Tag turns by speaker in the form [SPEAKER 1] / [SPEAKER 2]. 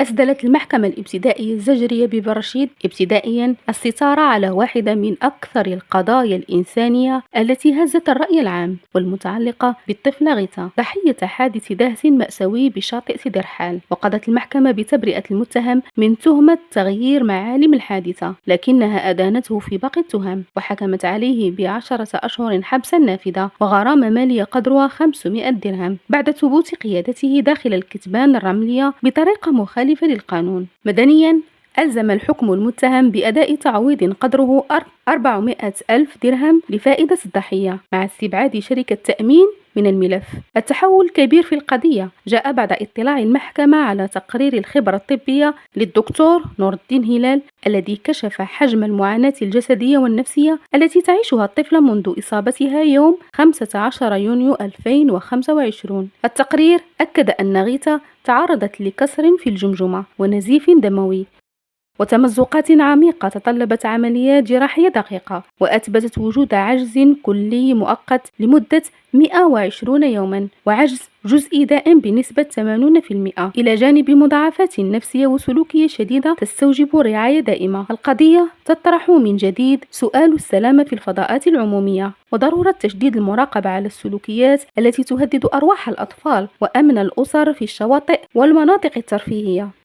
[SPEAKER 1] أسدلت المحكمة الابتدائية الزجرية ببرشيد ابتدائيا الستار على واحدة من أكثر القضايا الإنسانية التي هزت الرأي العام، والمتعلقة بالطفلة غيتا ضحية حادث دهس مأساوي بشاطئ سدر حال. وقضت المحكمة بتبرئة المتهم من تهمة تغيير معالم الحادثة، لكنها أدانته في باقي التهم وحكمت عليه ب10 أشهر حبسا نافذة وغرامة مالية قدرها 500 درهم بعد ثبوت قيادته داخل الكتبان الرملية بطريقة مخالفة للقانون. مدنيا، ألزم الحكم المتهم بأداء تعويض قدره 400 ألف درهم لفائدة الضحية مع استبعاد شركة تأمين من الملف. التحول الكبير في القضية جاء بعد اطلاع المحكمة على تقرير الخبرة الطبية للدكتور نور الدين هلال الذي كشف حجم المعاناة الجسدية والنفسية التي تعيشها الطفلة منذ إصابتها يوم 15 يونيو 2025. التقرير أكد أن غيتا تعرضت لكسر في الجمجمة ونزيف دموي وتمزقات عميقة تطلبت عمليات جراحية دقيقة، وأثبتت وجود عجز كلي مؤقت لمدة 120 يوما وعجز جزئي دائم بنسبة 80%، إلى جانب مضاعفات نفسية وسلوكية شديدة تستوجب رعاية دائمة. القضية تطرح من جديد سؤال السلامة في الفضاءات العمومية وضرورة تشديد المراقبة على السلوكيات التي تهدد أرواح الأطفال وأمن الأسر في الشواطئ والمناطق الترفيهية.